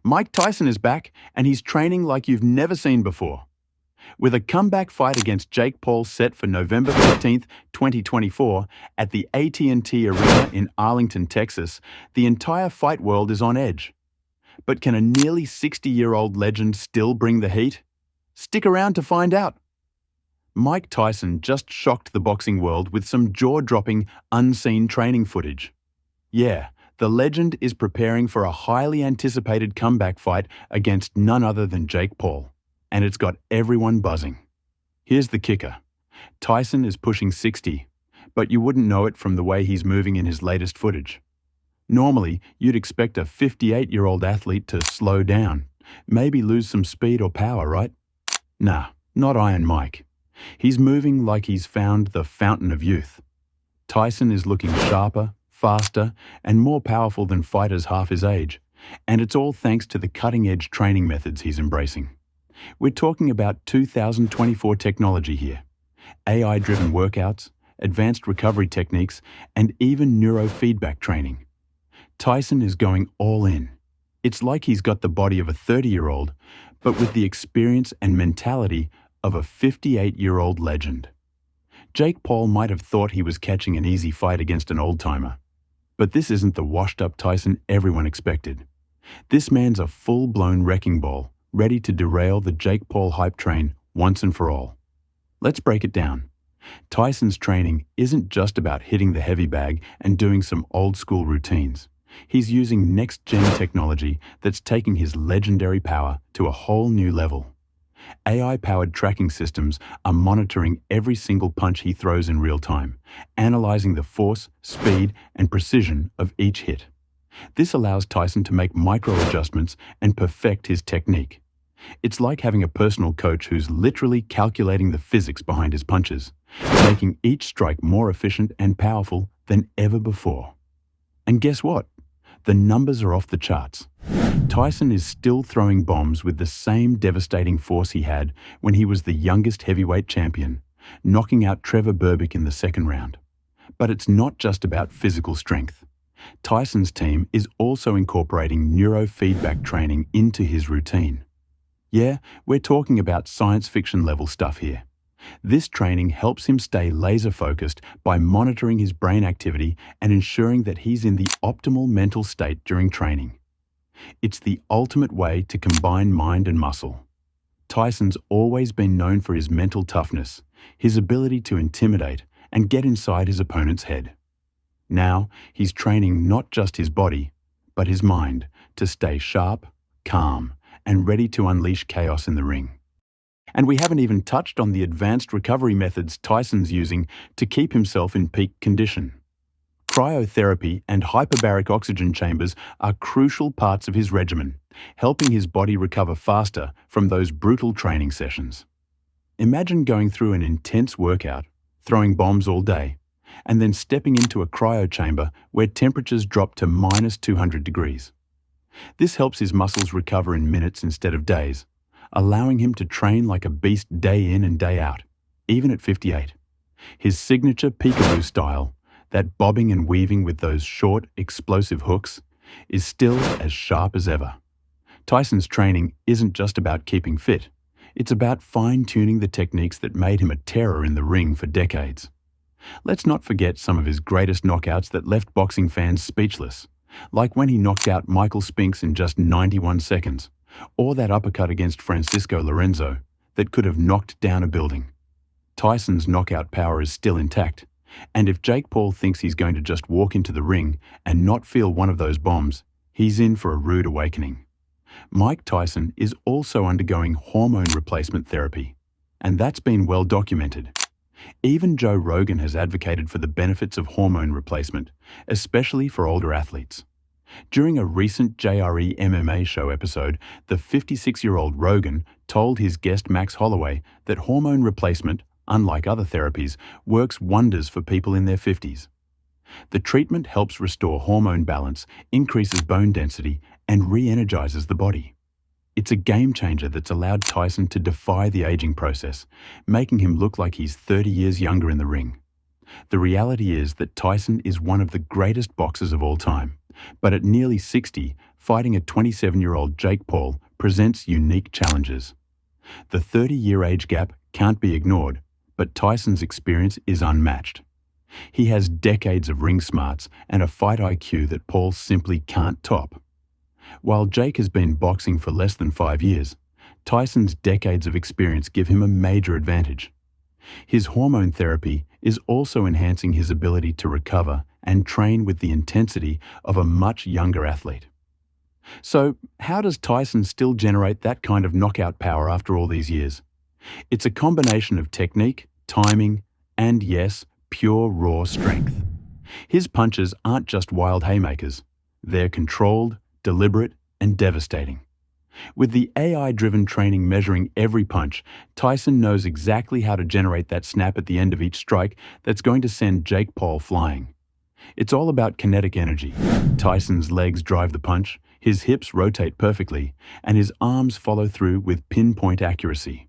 Mike Tyson is back, and he's training like you've never seen before. With a comeback fight against Jake Paul set for November 15th, 2024, at the AT&T Arena in Arlington, Texas, the entire fight world is on edge. But can a nearly 60-year-old legend still bring the heat? Stick around to find out. Mike Tyson just shocked the boxing world with some jaw-dropping, unseen training footage. Yeah, the legend is preparing for a highly anticipated comeback fight against none other than Jake Paul, and it's got everyone buzzing. Here's the kicker. Tyson is pushing 60, but you wouldn't know it from the way he's moving in his latest footage. Normally, you'd expect a 58-year-old athlete to slow down, maybe lose some speed or power, right? Nah, not Iron Mike. He's moving like he's found the fountain of youth. Tyson is looking sharper, faster, and more powerful than fighters half his age, and it's all thanks to the cutting-edge training methods he's embracing. We're talking about 2024 technology here. AI-driven workouts, advanced recovery techniques, and even neurofeedback training. Tyson is going all in. It's like he's got the body of a 30-year-old, but with the experience and mentality of a 58-year-old legend. Jake Paul might have thought he was catching an easy fight against an old-timer. But this isn't the washed-up Tyson everyone expected. This man's a full-blown wrecking ball, ready to derail the Jake Paul hype train once and for all. Let's break it down. Tyson's training isn't just about hitting the heavy bag and doing some old-school routines. He's using next-gen technology that's taking his legendary power to a whole new level. AI-powered tracking systems are monitoring every single punch he throws in real time, analyzing the force, speed, and precision of each hit. This allows Tyson to make micro-adjustments and perfect his technique. It's like having a personal coach who's literally calculating the physics behind his punches, making each strike more efficient and powerful than ever before. And guess what? The numbers are off the charts. Tyson is still throwing bombs with the same devastating force he had when he was the youngest heavyweight champion, knocking out Trevor Berbick in the second round. But it's not just about physical strength. Tyson's team is also incorporating neurofeedback training into his routine. Yeah, we're talking about science fiction level stuff here. This training helps him stay laser-focused by monitoring his brain activity and ensuring that he's in the optimal mental state during training. It's the ultimate way to combine mind and muscle. Tyson's always been known for his mental toughness, his ability to intimidate and get inside his opponent's head. Now, he's training not just his body, but his mind to stay sharp, calm, and ready to unleash chaos in the ring. And we haven't even touched on the advanced recovery methods Tyson's using to keep himself in peak condition. Cryotherapy and hyperbaric oxygen chambers are crucial parts of his regimen, helping his body recover faster from those brutal training sessions. Imagine going through an intense workout, throwing bombs all day, and then stepping into a cryo chamber where temperatures drop to minus 200 degrees. This helps his muscles recover in minutes instead of days, allowing him to train like a beast day in and day out, even at 58. His signature peekaboo style, that bobbing and weaving with those short, explosive hooks, is still as sharp as ever. Tyson's training isn't just about keeping fit. It's about fine-tuning the techniques that made him a terror in the ring for decades. Let's not forget some of his greatest knockouts that left boxing fans speechless, like when he knocked out Michael Spinks in just 91 seconds, or that uppercut against Francisco Lorenzo that could have knocked down a building. Tyson's knockout power is still intact, and if Jake Paul thinks he's going to just walk into the ring and not feel one of those bombs, he's in for a rude awakening. Mike Tyson is also undergoing hormone replacement therapy, and that's been well documented. Even Joe Rogan has advocated for the benefits of hormone replacement, especially for older athletes. During a recent JRE MMA show episode, the 56-year-old Rogan told his guest Max Holloway that hormone replacement, unlike other therapies, works wonders for people in their 50s. The treatment helps restore hormone balance, increases bone density, and re-energizes the body. It's a game changer that's allowed Tyson to defy the aging process, making him look like he's 30 years younger in the ring. The reality is that Tyson is one of the greatest boxers of all time, But at nearly 60, fighting a 27-year-old Jake Paul presents unique challenges. The 30-year age gap can't be ignored, but Tyson's experience is unmatched. He has decades of ring smarts and a fight IQ that Paul simply can't top. While Jake has been boxing for less than 5 years, Tyson's decades of experience give him a major advantage. His hormone therapy is also enhancing his ability to recover and train with the intensity of a much younger athlete. So, how does Tyson still generate that kind of knockout power after all these years? It's a combination of technique, timing, and yes, pure raw strength. His punches aren't just wild haymakers. They're controlled, deliberate, and devastating. With the AI-driven training measuring every punch, Tyson knows exactly how to generate that snap at the end of each strike that's going to send Jake Paul flying. It's all about kinetic energy. Tyson's legs drive the punch, his hips rotate perfectly, and his arms follow through with pinpoint accuracy.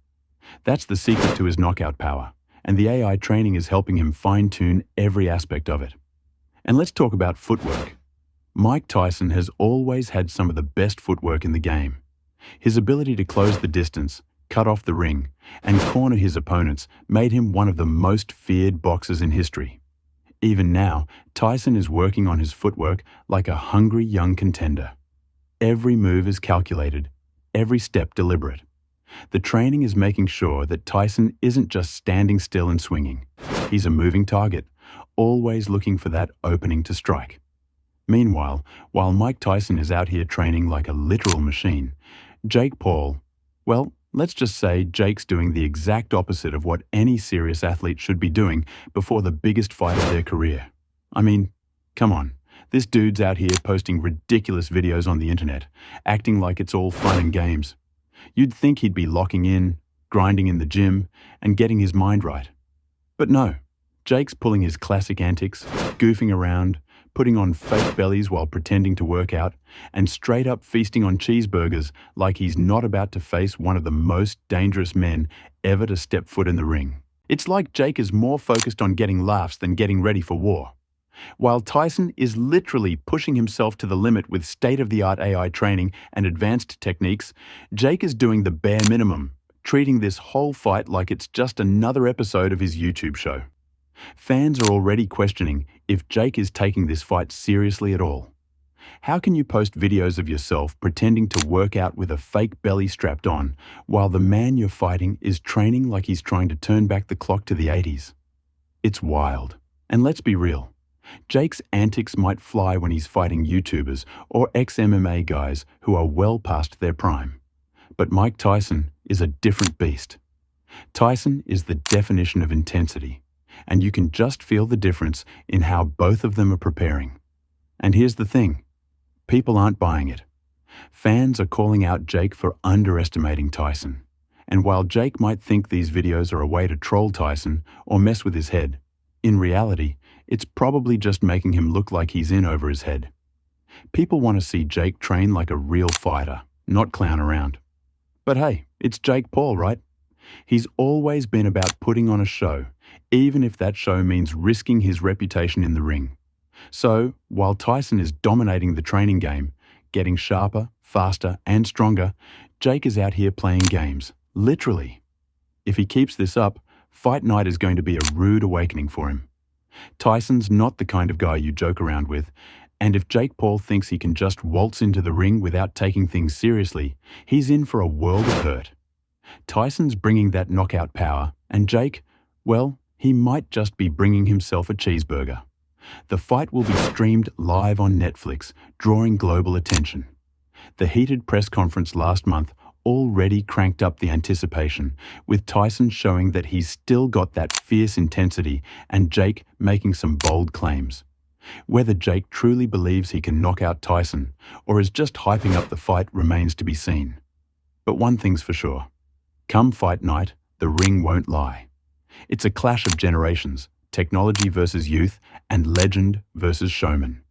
That's the secret to his knockout power, and the AI training is helping him fine-tune every aspect of it. And let's talk about footwork. Mike Tyson has always had some of the best footwork in the game. His ability to close the distance, cut off the ring, and corner his opponents made him one of the most feared boxers in history. Even now, Tyson is working on his footwork like a hungry young contender. Every move is calculated, every step deliberate. The training is making sure that Tyson isn't just standing still and swinging. He's a moving target, always looking for that opening to strike. Meanwhile, while Mike Tyson is out here training like a literal machine, Jake Paul, well, let's just say Jake's doing the exact opposite of what any serious athlete should be doing before the biggest fight of their career. I mean, come on, this dude's out here posting ridiculous videos on the internet, acting like it's all fun and games. You'd think he'd be locking in, grinding in the gym, and getting his mind right. But no, Jake's pulling his classic antics, goofing around, putting on fake bellies while pretending to work out, and straight up feasting on cheeseburgers like he's not about to face one of the most dangerous men ever to step foot in the ring. It's like Jake is more focused on getting laughs than getting ready for war. While Tyson is literally pushing himself to the limit with state-of-the-art AI training and advanced techniques, Jake is doing the bare minimum, treating this whole fight like it's just another episode of his YouTube show. Fans are already questioning if Jake is taking this fight seriously at all. How can you post videos of yourself pretending to work out with a fake belly strapped on, while the man you're fighting is training like he's trying to turn back the clock to the 80s? It's wild. And let's be real. Jake's antics might fly when he's fighting YouTubers or ex-MMA guys who are well past their prime. But Mike Tyson is a different beast. Tyson is the definition of intensity, and you can just feel the difference in how both of them are preparing. And here's the thing, people aren't buying it. Fans are calling out Jake for underestimating Tyson. And while Jake might think these videos are a way to troll Tyson or mess with his head, in reality, it's probably just making him look like he's in over his head. People want to see Jake train like a real fighter, not clown around. But hey, it's Jake Paul, right? He's always been about putting on a show, even if that show means risking his reputation in the ring. So, while Tyson is dominating the training game, getting sharper, faster, and stronger, Jake is out here playing games, literally. If he keeps this up, fight night is going to be a rude awakening for him. Tyson's not the kind of guy you joke around with, and if Jake Paul thinks he can just waltz into the ring without taking things seriously, he's in for a world of hurt. Tyson's bringing that knockout power, and Jake, well, he might just be bringing himself a cheeseburger. The fight will be streamed live on Netflix, drawing global attention. The heated press conference last month already cranked up the anticipation, with Tyson showing that he's still got that fierce intensity and Jake making some bold claims. Whether Jake truly believes he can knock out Tyson or is just hyping up the fight remains to be seen. But one thing's for sure. Come fight night, the ring won't lie. It's a clash of generations, technology versus youth, and legend versus showman.